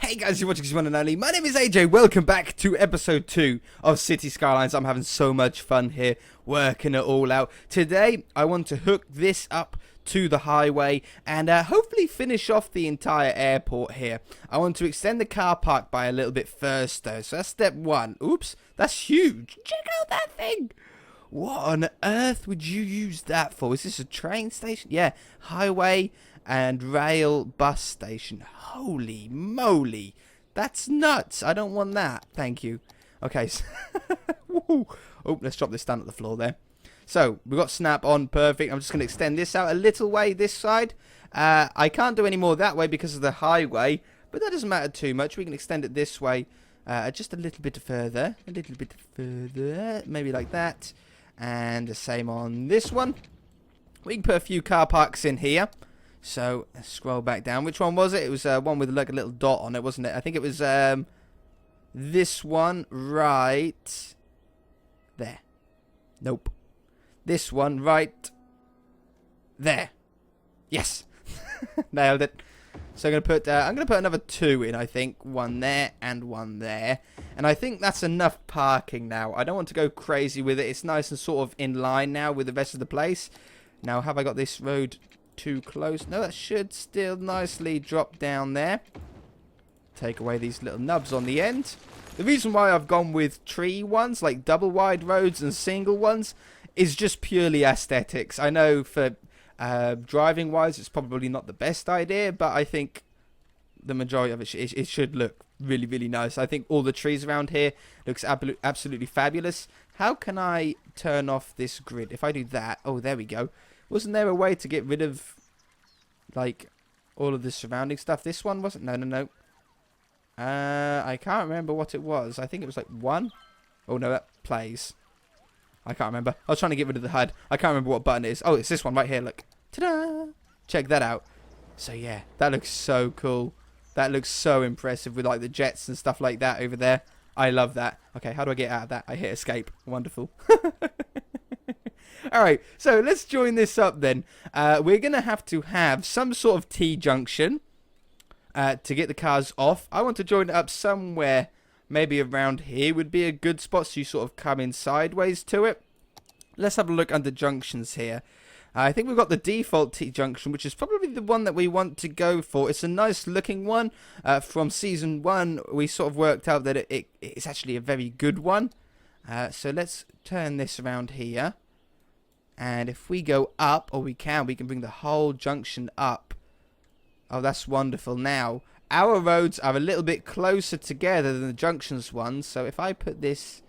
Hey guys, you're watching One and Only. My name is AJ. Welcome back to episode 2 of Cities Skylines. I'm having so much fun here, working it all out. Today, I want to hook this up to the highway and hopefully finish off the entire airport here. I want to extend the car park by a little bit first though. So that's step 1. Oops, that's huge. Check out that thing. What on earth would you use that for? Is this a train station? Yeah, highway and rail bus station. Holy moly, that's nuts. I don't want that, thank you. Okay, so oh, let's drop this down at the floor there. So we've got snap on, perfect. I'm just going to extend this out a little way this side. I can't do any more that way because of the highway, but that doesn't matter too much. We can extend it this way just a little bit further, maybe like that. And the same on this one. We can put a few car parks in here. So, let's scroll back down. Which one was it? It was one with like a little dot on it, wasn't it? I think it was this one right there. Nope. This one right there. Yes. Nailed it. So I'm gonna put another 2 in, I think. One there and one there. And I think that's enough parking now. I don't want to go crazy with it. It's nice and sort of in line now with the rest of the place. Now, have I got this road too close? No, that should still nicely drop down there. Take away these little nubs on the end. The reason why I've gone with tree ones, like double wide roads and single ones, is just purely aesthetics. I know for driving wise it's probably not the best idea, but I think the majority of it should look really, really nice. I think all the trees around here looks absolutely fabulous. How can I turn off this grid? If I do that, oh, there we go. Wasn't there a way to get rid of, like, all of the surrounding stuff? This one wasn't? No. I can't remember what it was. I think it was, like, 1. Oh, no, that plays. I can't remember. I was trying to get rid of the HUD. I can't remember what button it is. Oh, it's this one right here, look. Ta-da! Check that out. So, yeah, that looks so cool. That looks so impressive with, like, the jets and stuff like that over there. I love that. Okay, how do I get out of that? I hit escape. Wonderful. Alright, so let's join this up then. We're going to have some sort of T-junction to get the cars off. I want to join it up somewhere, maybe around here would be a good spot, so you sort of come in sideways to it. Let's have a look under junctions here. I think we've got the default T-junction, which is probably the one that we want to go for. It's a nice looking one. From Season 1, we sort of worked out that it's actually a very good one. So let's turn this around here. And if we go up, or we can bring the whole junction up. Oh, that's wonderful. Now, our roads are a little bit closer together than the junctions ones. So if I put this,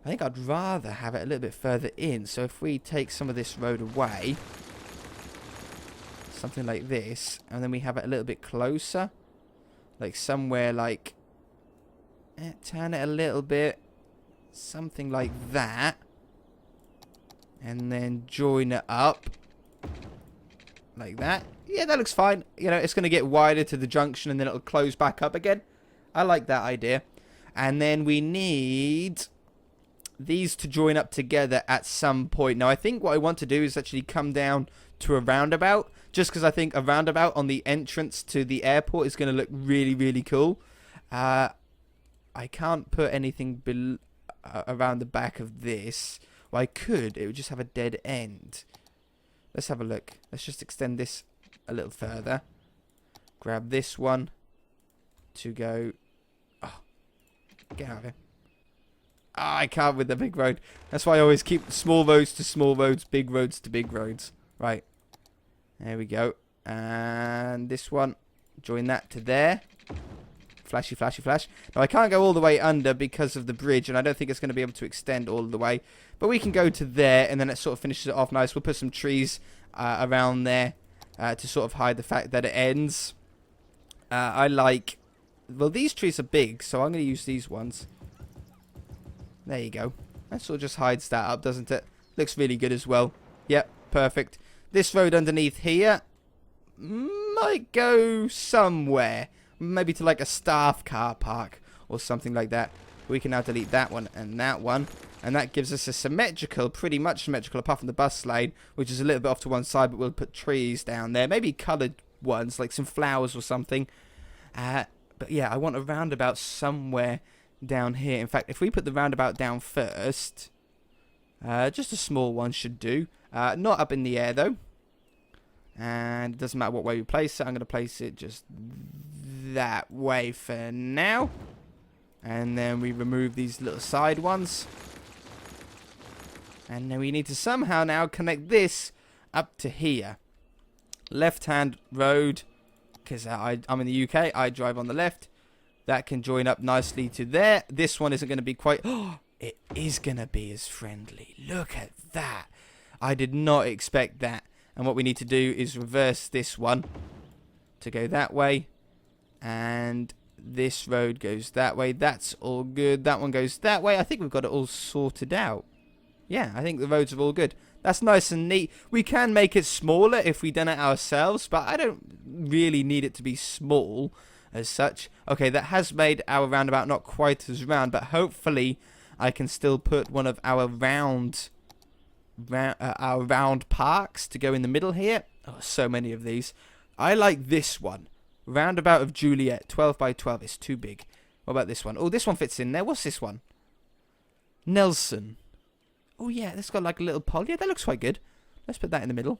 I think I'd rather have it a little bit further in. So if we take some of this road away, something like this, and then we have it a little bit closer, like somewhere like, turn it a little bit, something like that. And then join it up like that. Yeah, that looks fine. You know, it's going to get wider to the junction and then it'll close back up again. I like that idea. And then we need these to join up together at some point. Now, I think what I want to do is actually come down to a roundabout. Just because I think a roundabout on the entrance to the airport is going to look really, really cool. I can't put anything around the back of this. Well, I could. It would just have a dead end. Let's have a look. Let's just extend this a little further. Grab this one to go. Oh, get out of here. Oh, I can't with the big road. That's why I always keep small roads to small roads, big roads to big roads. Right. There we go. And this one. Join that to there. Flashy, flashy, flash. Now, I can't go all the way under because of the bridge, and I don't think it's going to be able to extend all the way. But we can go to there, and then it sort of finishes it off nice. We'll put some trees around there to sort of hide the fact that it ends. I like... Well, these trees are big, so I'm going to use these ones. There you go. That sort of just hides that up, doesn't it? Looks really good as well. Yep, perfect. This road underneath here might go somewhere. Maybe to like a staff car park or something like that. We can now delete that one and that one. And that gives us a symmetrical, pretty much symmetrical, apart from the bus lane, which is a little bit off to one side, but we'll put trees down there. Maybe coloured ones, like some flowers or something. But yeah, I want a roundabout somewhere down here. In fact, if we put the roundabout down first, just a small one should do. Not up in the air though. And it doesn't matter what way we place it. I'm going to place it just that way for now. And then we remove these little side ones. And then we need to somehow now connect this up to here. Left-hand road. Because I'm in the UK. I drive on the left. That can join up nicely to there. This one isn't going to be quite... Oh, it is going to be as friendly. Look at that. I did not expect that. And what we need to do is reverse this one to go that way. And this road goes that way. That's all good. That one goes that way. I think we've got it all sorted out. Yeah, I think the roads are all good. That's nice and neat. We can make it smaller if we done it ourselves, but I don't really need it to be small as such. Okay, that has made our roundabout not quite as round, but hopefully I can still put one of our round parks to go in the middle here. Oh, so many of these. I like this one. Roundabout of Juliet, 12 by 12. It's too big. What about this one? Oh, this one fits in there. What's this one? Nelson. Oh, yeah, that's got like a little pole. Yeah, that looks quite good. Let's put that in the middle.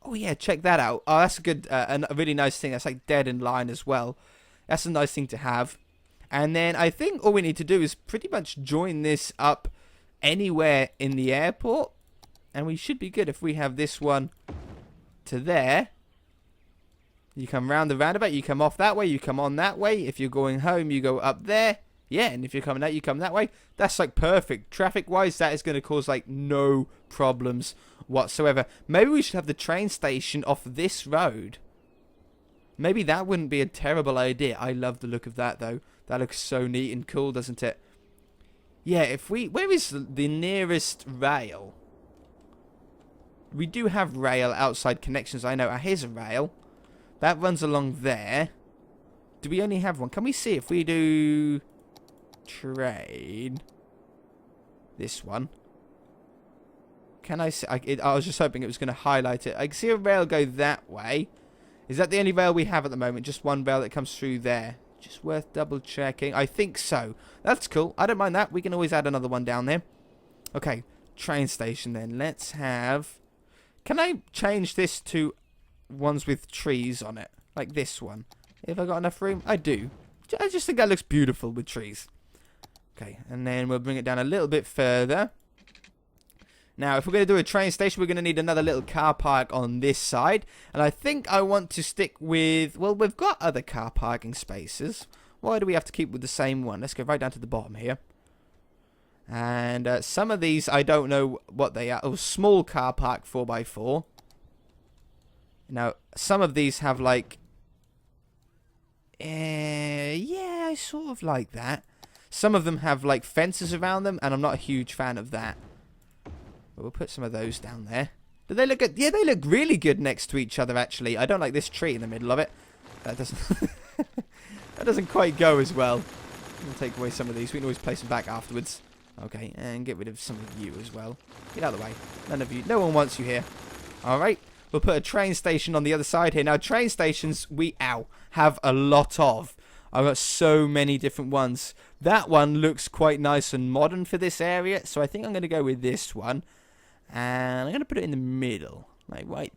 Oh, yeah, check that out. Oh, that's a good, a really nice thing. That's like dead in line as well. That's a nice thing to have. And then I think all we need to do is pretty much join this up anywhere in the airport. And we should be good if we have this one to there. You come round the roundabout, you come off that way, you come on that way. If you're going home, you go up there. Yeah, and if you're coming out, you come that way. That's like perfect. Traffic-wise, that is going to cause like no problems whatsoever. Maybe we should have the train station off this road. Maybe that wouldn't be a terrible idea. I love the look of that, though. That looks so neat and cool, doesn't it? Yeah, if we... Where is the nearest rail? We do have rail outside connections, I know. Here's a rail. That runs along there. Do we only have one? Can we see if we do... train? This one. Can I see? I was just hoping it was going to highlight it. I can see a rail go that way. Is that the only rail we have at the moment? Just one rail that comes through there. Just worth double checking. I think so. That's cool. I don't mind that. We can always add another one down there. Okay. Train station then. Let's have... Can I change this to ones with trees on it? Like this one. If I got enough room? I do. I just think that looks beautiful with trees. Okay. And then we'll bring it down a little bit further. Now, if we're going to do a train station, we're going to need another little car park on this side. And I think I want to stick with... Well, we've got other car parking spaces. Why do we have to keep with the same one? Let's go right down to the bottom here. And some of these, I don't know what they are. Oh, small car park 4x4. Now, some of these have like... yeah, I sort of like that. Some of them have like fences around them, and I'm not a huge fan of that. But we'll put some of those down there. Do they look good? Yeah, they look really good next to each other, actually. I don't like this tree in the middle of it. That doesn't... that doesn't quite go as well. We'll take away some of these. We can always place them back afterwards. Okay, and get rid of some of you as well. Get out of the way. None of you. No one wants you here. Alright. We'll put a train station on the other side here. Now, train stations, we, have a lot of. I've got so many different ones. That one looks quite nice and modern for this area. So I think I'm going to go with this one. And I'm going to put it in the middle. Like right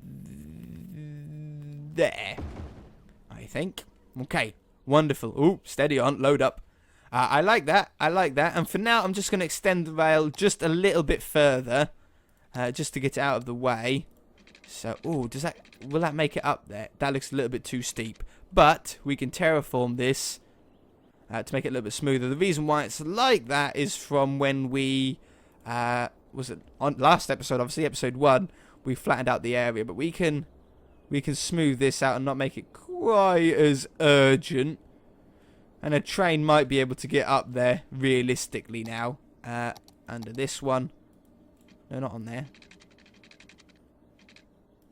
there. I think. Okay. Wonderful. Ooh, steady on. Load up. I like that. I like that. And for now, I'm just going to extend the rail just a little bit further. Just to get it out of the way. So, ooh, will that make it up there? That looks a little bit too steep. But we can terraform this to make it a little bit smoother. The reason why it's like that is from when we... was it on last episode, obviously episode 1, we flattened out the area, but we can smooth this out and not make it quite as urgent. And a train might be able to get up there realistically now. Under this one. No, not on there.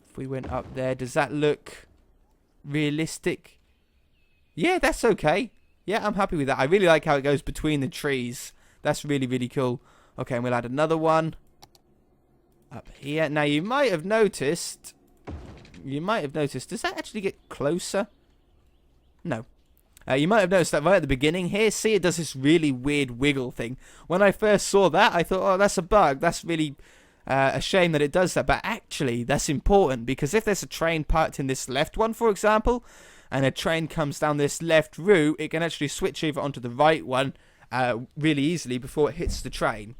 If we went up there, does that look realistic? Yeah, that's okay. Yeah, I'm happy with that. I really like how it goes between the trees. That's really, really cool. Okay, and we'll add another one up here. Now, you might have noticed... does that actually get closer? No. You might have noticed that right at the beginning here, see, it does this really weird wiggle thing. When I first saw that, I thought, oh, that's a bug. That's really a shame that it does that. But actually, that's important, because if there's a train parked in this left one, for example, and a train comes down this left route, it can actually switch over onto the right one really easily before it hits the train.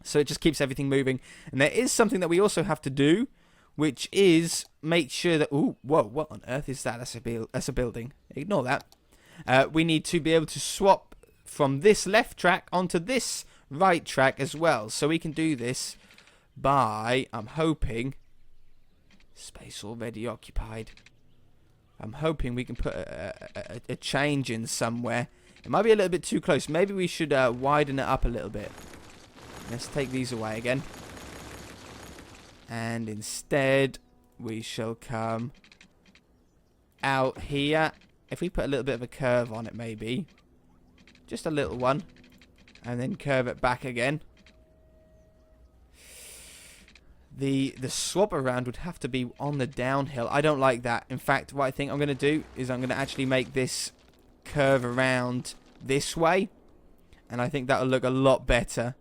So it just keeps everything moving. And there is something that we also have to do, which is make sure that... Ooh, whoa, what on earth is that? That's a building. Ignore that. We need to be able to swap from this left track onto this right track as well. So we can do this by, I'm hoping, space already occupied. I'm hoping we can put a change in somewhere. It might be a little bit too close. Maybe we should widen it up a little bit. Let's take these away again. And instead, we shall come out here. If we put a little bit of a curve on it, maybe. Just a little one. And then curve it back again. The swap around would have to be on the downhill. I don't like that. In fact, what I think I'm going to do is I'm going to actually make this curve around this way. And I think that'll look a lot better.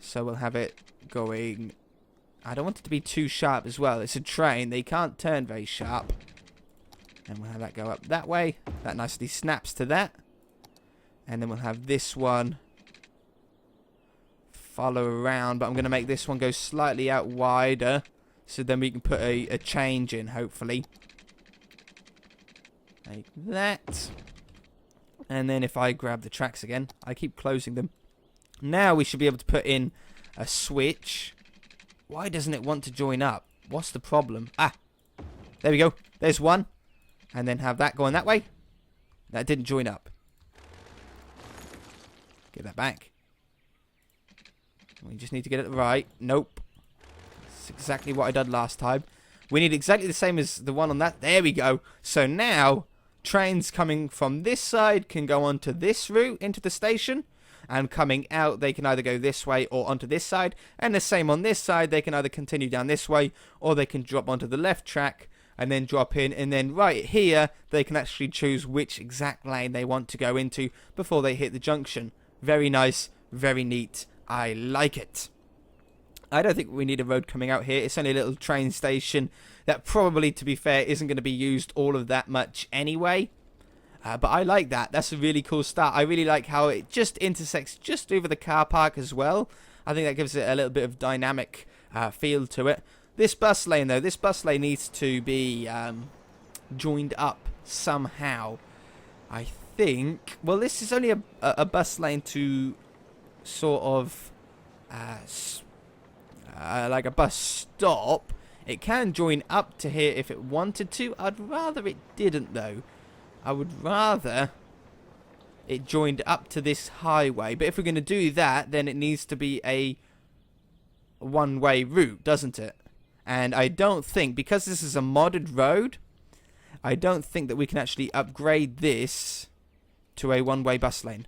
So we'll have it going... I don't want it to be too sharp as well. It's a train. They can't turn very sharp. And we'll have that go up that way. That nicely snaps to that. And then we'll have this one follow around. But I'm going to make this one go slightly out wider. So then we can put a change in, hopefully. Like that. And then if I grab the tracks again, I keep closing them. Now we should be able to put in a switch. Why doesn't it want to join up? What's the problem? Ah, there we go. There's one. And then have that going that way. That didn't join up. Get that back. We just need to get it right. Nope. That's exactly what I did last time. We need exactly the same as the one on that. There we go. So now, trains coming from this side can go onto this route into the station. And coming out, they can either go this way or onto this side. And the same on this side. They can either continue down this way or they can drop onto the left track and then drop in. And then right here, they can actually choose which exact lane they want to go into before they hit the junction. Very nice, very neat. I like it. I don't think we need a road coming out here. It's only a little train station that probably, to be fair, isn't going to be used all of that much anyway. But I like that. That's a really cool start. I really like how it just intersects just over the car park as well. I think that gives it a little bit of dynamic feel to it. This bus lane, though, this bus lane needs to be joined up somehow. I think... Well, this is only a bus lane to sort of... like a bus stop. It can join up to here if it wanted to. I'd rather it didn't, though. I would rather it joined up to this highway. But if we're going to do that, then it needs to be a one-way route, doesn't it? And I don't think, because this is a modded road, I don't think that we can actually upgrade this to a one-way bus lane.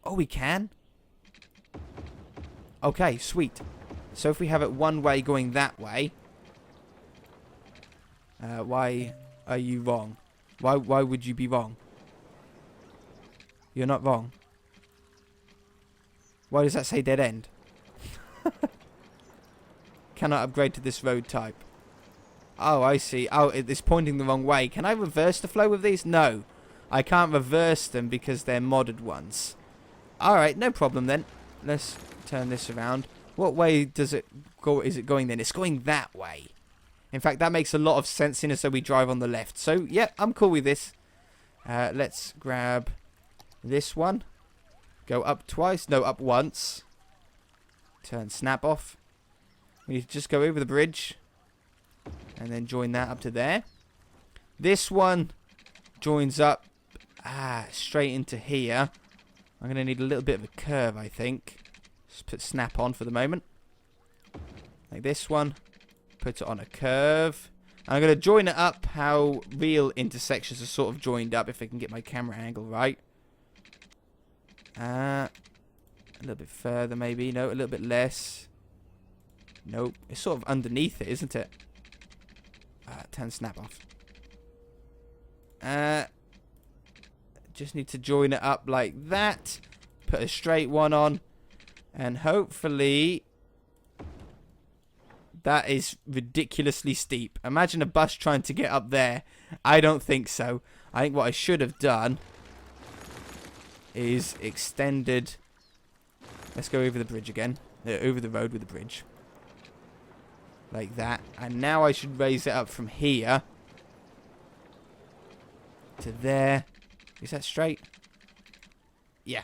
Oh, we can? Okay, sweet. So if we have it one way going that way, why are you wrong? Why would you be wrong? You're not wrong. Why does that say dead end? Cannot upgrade to this road type. Oh, I see. Oh, it's pointing the wrong way. Can I reverse the flow of these? No. I can't reverse them because they're modded ones. Alright, no problem then. Let's turn this around. What way does it go? Is it going then? It's going that way. In fact, that makes a lot of sense in as though we drive on the left. So, yeah, I'm cool with this. Let's grab this one. Go up twice. No, up once. Turn snap off. We need to just go over the bridge. And then join that up to there. This one joins up straight into here. I'm going to need a little bit of a curve, I think. Just put snap on for the moment. Like this one. Put it on a curve. And I'm going to join it up how real intersections are sort of joined up, if I can get my camera angle right. A little bit further maybe. No, a little bit less. Nope. It's sort of underneath it, isn't it? Turn snap off. Just need to join it up like that. Put a straight one on. And hopefully... That is ridiculously steep. Imagine a bus trying to get up there. I don't think so. I think what I should have done is extended... Let's go over the bridge again. Over the road with the bridge. Like that. And now I should raise it up from here to there. Is that straight? Yeah.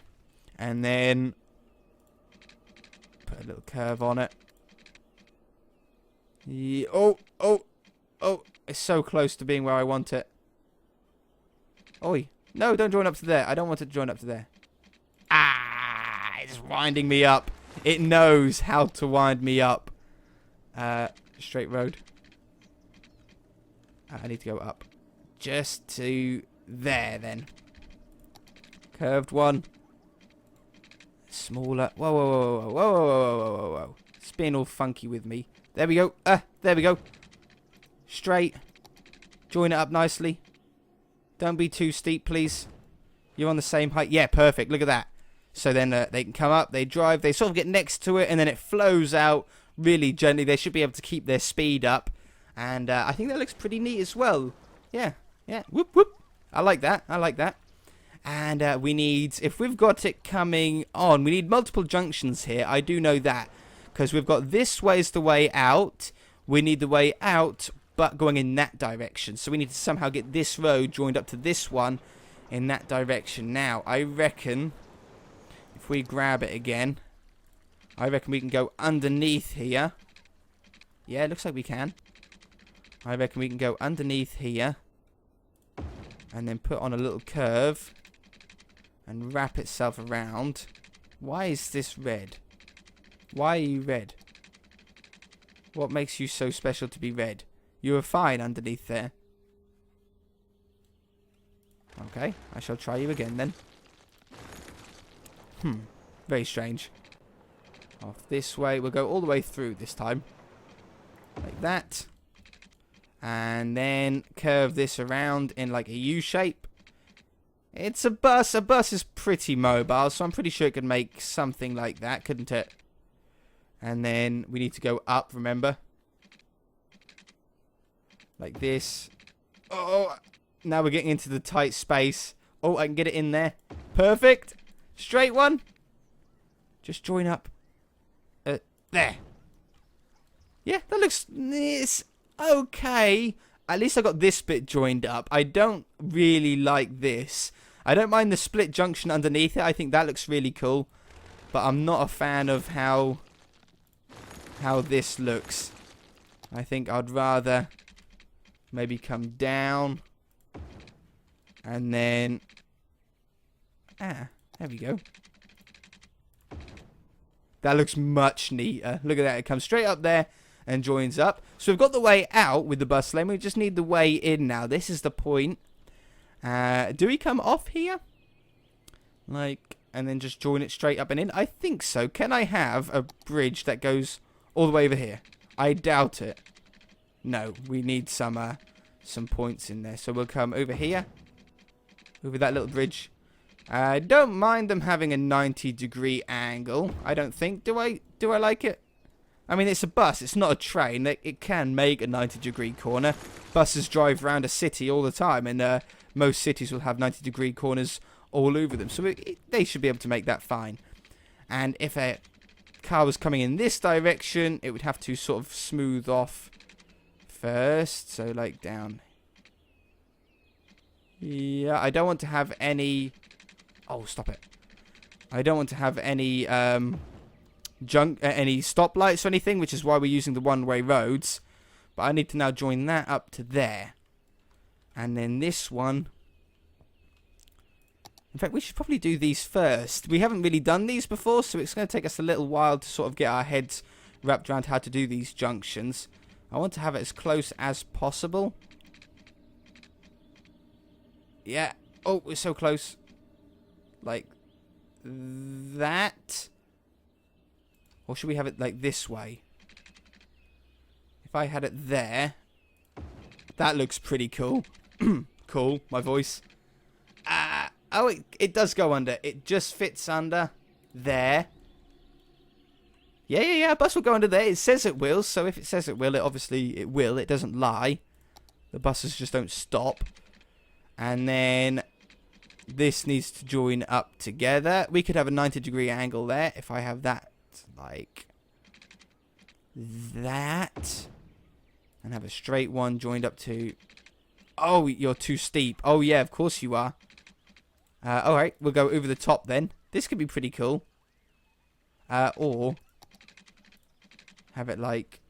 And then put a little curve on it. Yeah. Oh. It's so close to being where I want it. Oi. No, don't join up to there. I don't want it to join up to there. Ah, it's winding me up. It knows how to wind me up. Straight road. I need to go up. Just to there, then. Curved one. Smaller. Whoa. It's being all funky with me. There we go. There we go. Straight. Join it up nicely. Don't be too steep, please. You're on the same height. Yeah, perfect. Look at that. So then they can come up, they drive, they sort of get next to it, and then it flows out really gently. They should be able to keep their speed up. And I think that looks pretty neat as well. Yeah. Whoop. I like that. And we need, if we've got it coming on, we need multiple junctions here. I do know that. Because we've got this way is the way out. We need the way out, but going in that direction. So we need to somehow get this road joined up to this one in that direction. Now, I reckon, if we grab it again, I reckon we can go underneath here. Yeah, it looks like we can. I reckon we can go underneath here. And then put on a little curve. And wrap itself around. Why is this red? Why are you red? What makes you so special to be red? You are fine underneath there. Okay, I shall try you again then. Very strange. Off this way. We'll go all the way through this time. Like that. And then curve this around in like a U shape. It's a bus. A bus is pretty mobile, so I'm pretty sure it could make something like that, couldn't it? And then we need to go up, remember? Like this. Oh, now we're getting into the tight space. Oh, I can get it in there. Perfect. Straight one. Just join up. There. Yeah, that looks... It's okay. At least I got this bit joined up. I don't really like this. I don't mind the split junction underneath it. I think that looks really cool. But I'm not a fan of how this looks. I think I'd rather maybe come down and then there we go. That looks much neater. Look at that. It comes straight up there and joins up. So we've got the way out with the bus lane. We just need the way in now. This is the point. Do we come off here? Like, and then just join it straight up and in? I think so. Can I have a bridge that goes all the way over here? I doubt it. No, we need some points in there. So we'll come over here. Over that little bridge. I don't mind them having a 90-degree angle. I don't think. Do I like it? I mean, it's a bus. It's not a train. It can make a 90-degree corner. Buses drive around a city all the time, and most cities will have 90-degree corners all over them. So they should be able to make that fine. And if a car was coming in this direction, it would have to sort of smooth off first. So, like, down. Yeah, I don't want to have any... Oh, stop it. I don't want to have any any stoplights or anything, which is why we're using the one-way roads. But I need to now join that up to there. And then this one... In fact, we should probably do these first. We haven't really done these before, so it's going to take us a little while to sort of get our heads wrapped around how to do these junctions. I want to have it as close as possible. Yeah. Oh, we're so close. Like that. Or should we have it like this way? If I had it there, that looks pretty cool. cool, my voice. Oh, it does go under. It just fits under there. Yeah, a bus will go under there. It says it will, so if it says it will, it will. It doesn't lie. The buses just don't stop. And then this needs to join up together. We could have a 90-degree angle there if I have that like that. And have a straight one joined up to... Oh, you're too steep. Oh, yeah, of course you are. Alright, we'll go over the top then. This could be pretty cool. Or... have it like...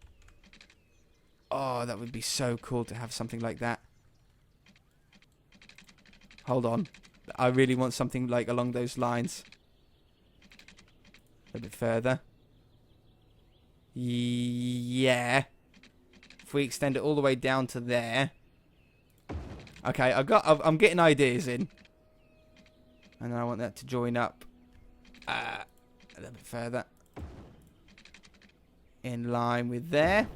Oh, that would be so cool to have something like that. Hold on. I really want something like along those lines. A bit further. Yeah. If we extend it all the way down to there. Okay, I'm getting ideas in. And then I want that to join up a little bit further. In line with there.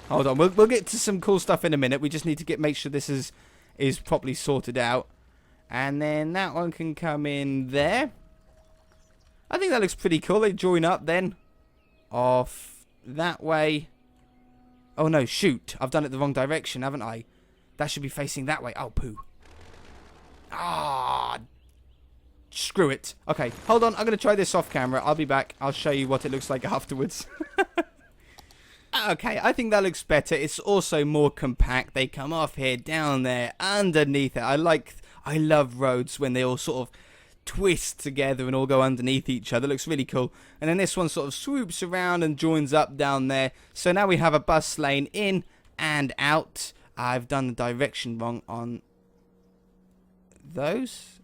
Hold on, we'll get to some cool stuff in a minute. We just need to make sure this is properly sorted out. And then that one can come in there. I think that looks pretty cool. They join up then. Off that way. Oh no, shoot. I've done it the wrong direction, haven't I? That should be facing that way. Oh, poo. Ah, screw it. Okay, hold on. I'm going to try this off camera. I'll be back. I'll show you what it looks like afterwards. Okay, I think that looks better. It's also more compact. They come off here, down there, underneath it. I love roads when they all sort of twist together and all go underneath each other. It looks really cool. And then this one sort of swoops around and joins up down there. So now we have a bus lane in and out. I've done the direction wrong on those.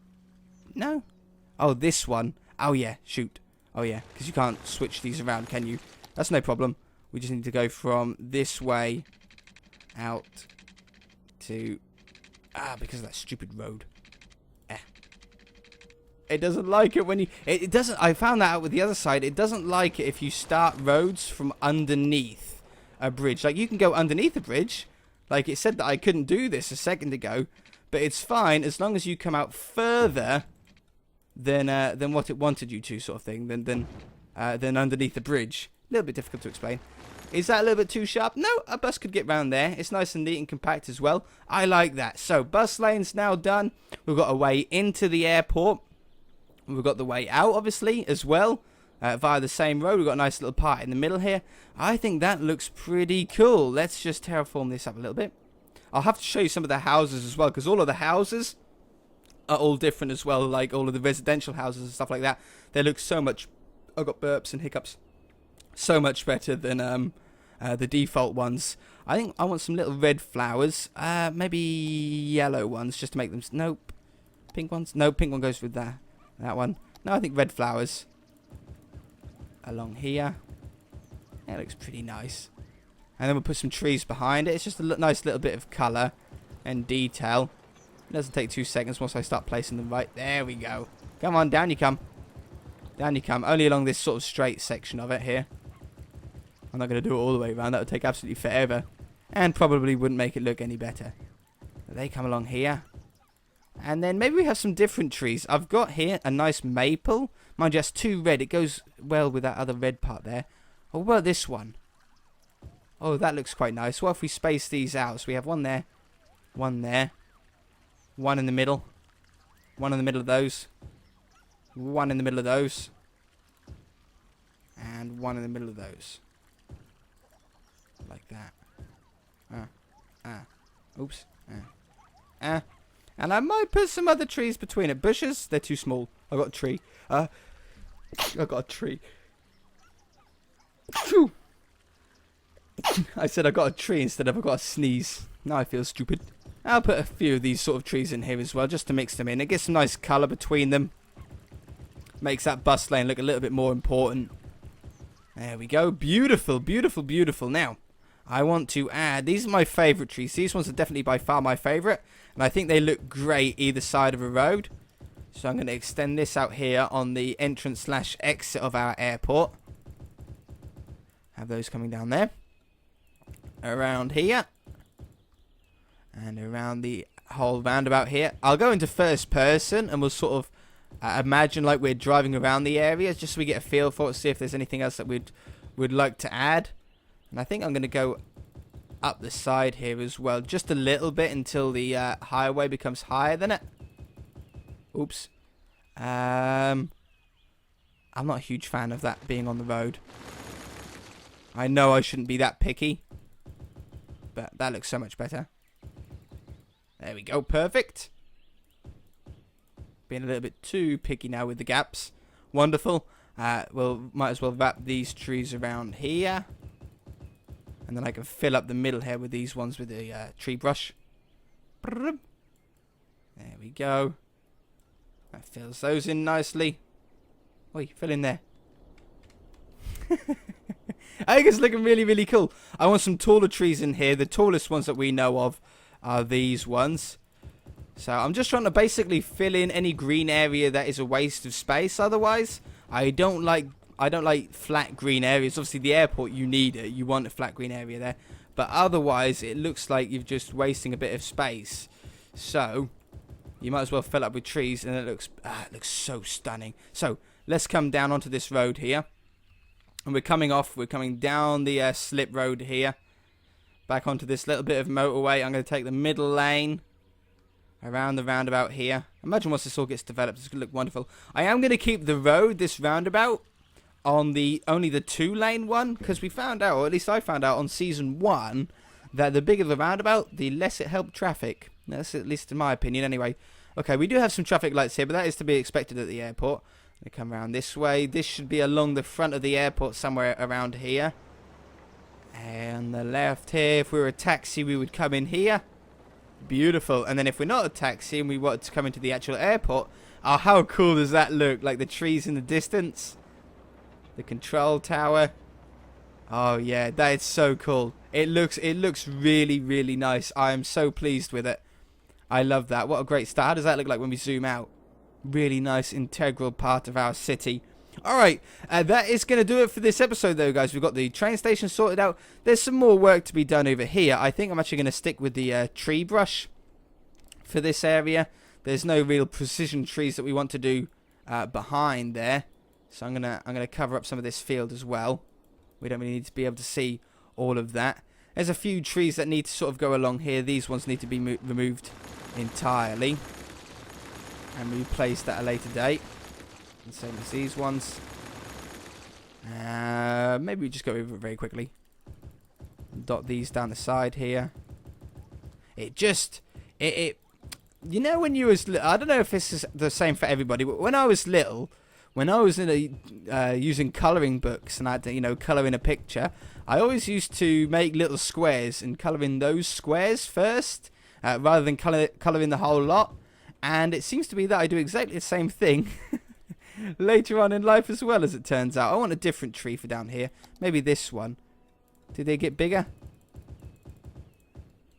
No. Oh, this one. Oh, yeah. Shoot. Oh, yeah. Because you can't switch these around, can you? That's no problem. We just need to go from this way out to... because of that stupid road. It doesn't like it when you... It doesn't... I found that out with the other side. It doesn't like it if you start roads from underneath a bridge. Like, you can go underneath a bridge. Like, it said that I couldn't do this a second ago. But it's fine as long as you come out further than what it wanted you to, sort of thing. Than underneath the bridge. A little bit difficult to explain. Is that a little bit too sharp? No, a bus could get round there. It's nice and neat and compact as well. I like that. So, bus lane's now done. We've got a way into the airport. We've got the way out, obviously, as well. Via the same road. We've got a nice little part in the middle here. I think that looks pretty cool. Let's just terraform this up a little bit. I'll have to show you some of the houses as well, because all of the houses are all different as well, like all of the residential houses and stuff like that. They look so much... I've got burps and hiccups. So much better than the default ones. I think I want some little red flowers. Maybe yellow ones just to make them... Nope. Pink ones? No, pink one goes with that one. No, I think red flowers. Along here. That looks pretty nice. And then we'll put some trees behind it. It's just a nice little bit of colour and detail. It doesn't take 2 seconds once I start placing them right. There we go. Come on, down you come. Down you come. Only along this sort of straight section of it here. I'm not going to do it all the way around. That would take absolutely forever. And probably wouldn't make it look any better. But they come along here. And then maybe we have some different trees. I've got here a nice maple. Mind you, that's too red. It goes well with that other red part there. Oh, what about this one? Oh, that looks quite nice. What if we space these out? So we have one there. One there. One in the middle. One in the middle of those. One in the middle of those. And one in the middle of those. Like that. Oops. And I might put some other trees between it. Bushes, they're too small. I got a tree. I got a tree. Phew. I said I got a tree instead of I got a sneeze. Now I feel stupid. I'll put a few of these sort of trees in here as well, just to mix them in. It gets some nice colour between them. Makes that bus lane look a little bit more important. There we go. Beautiful, beautiful, beautiful. Now, I want to add... These are my favourite trees. These ones are definitely by far my favourite. And I think they look great either side of a road. So I'm going to extend this out here on the entrance/exit of our airport. Have those coming down there. Around here. And around the whole roundabout here. I'll go into first person and we'll sort of imagine like we're driving around the area, just so we get a feel for it, see if there's anything else that we'd like to add. And I think I'm going to go up the side here as well, just a little bit until the highway becomes higher than it. Oops. I'm not a huge fan of that being on the road. I know I shouldn't be that picky, but that looks so much better. There we go, perfect. Being a little bit too picky now with the gaps. Wonderful. We'll might as well wrap these trees around here. And then I can fill up the middle here with these ones with the tree brush. There we go. That fills those in nicely. Oi, fill in there. I think it's looking really, really cool. I want some taller trees in here. The tallest ones that we know of are these ones. So I'm just trying to basically fill in any green area that is a waste of space. Otherwise, I don't like flat green areas. Obviously, the airport, you need it. You want a flat green area there. But otherwise, it looks like you're just wasting a bit of space. So you might as well fill up with trees, and it looks so stunning. So let's come down onto this road here. And we're coming down the slip road here. Back onto this little bit of motorway. I'm going to take the middle lane around the roundabout here. Imagine once this all gets developed, it's going to look wonderful. I am going to keep the road, this roundabout, on only the 2-lane one, because we found out, or at least I found out on Season 1, that the bigger the roundabout, the less it helped traffic. That's at least in my opinion, anyway. Okay, we do have some traffic lights here, but that is to be expected at the airport. They come around this way. This should be along the front of the airport, somewhere around here. And the left here, if we were a taxi, we would come in here. Beautiful. And then if we're not a taxi and we wanted to come into the actual airport, oh, how cool does that look? Like the trees in the distance, the control tower. Oh yeah, that is so cool. It looks really, really nice. I am so pleased with it. I love that. What a great start. How does that look like when we zoom out? Really nice, integral part of our city. Alright, that is going to do it for this episode though, guys. We've got the train station sorted out. There's some more work to be done over here. I think I'm actually going to stick with the tree brush for this area. There's no real precision trees that we want to do behind there. So I'm gonna cover up some of this field as well. We don't really need to be able to see all of that. There's a few trees that need to sort of go along here. These ones need to be removed entirely and replaced at a later date. And same as these ones. Maybe we just go over it very quickly. Dot these down the side here. You know, when you was I don't know if this is the same for everybody, but when I was little, when I was using colouring books and I had to, colour in a picture, I always used to make little squares and colour in those squares first, rather than colour in the whole lot. And it seems to be that I do exactly the same thing later on in life as well, as it turns out. I want a different tree for down here. Maybe this one. Did they get bigger?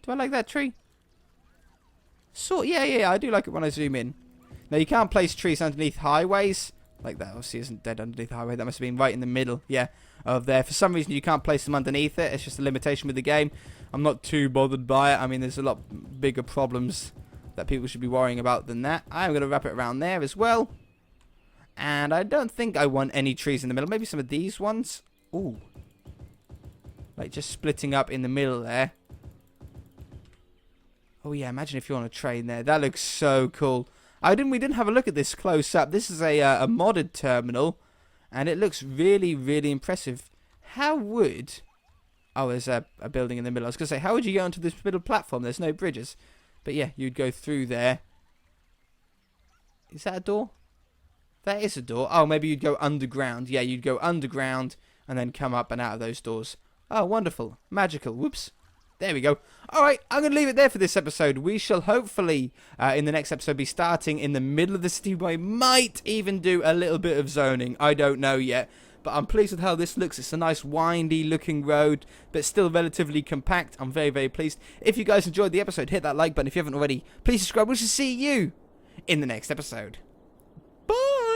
Do I like that tree? Yeah, I do like it when I zoom in. Now, you can't place trees underneath highways. Like that, obviously, isn't dead underneath the highway. That must have been right in the middle, of there. For some reason, you can't place them underneath it. It's just a limitation with the game. I'm not too bothered by it. I mean, there's a lot bigger problems that people should be worrying about than that. I'm going to wrap it around there as well. And I don't think I want any trees in the middle. Maybe some of these ones. Ooh. Like just splitting up in the middle there. Oh yeah, imagine if you're on a train there. That looks so cool. We didn't have a look at this close up. This is a modded terminal. And it looks really, really impressive. How would... Oh, there's a building in the middle. I was going to say, how would you get onto this middle platform? There's no bridges. But yeah, you'd go through there. Is that a door? That is a door. Oh, maybe you'd go underground. Yeah, you'd go underground and then come up and out of those doors. Oh, wonderful. Magical. Whoops. There we go. Alright, I'm going to leave it there for this episode. We shall hopefully, in the next episode, be starting in the middle of the city. We might even do a little bit of zoning. I don't know yet. But I'm pleased with how this looks. It's a nice windy looking road, but still relatively compact. I'm very, very pleased. If you guys enjoyed the episode, hit that like button. If you haven't already, please subscribe. We shall see you in the next episode.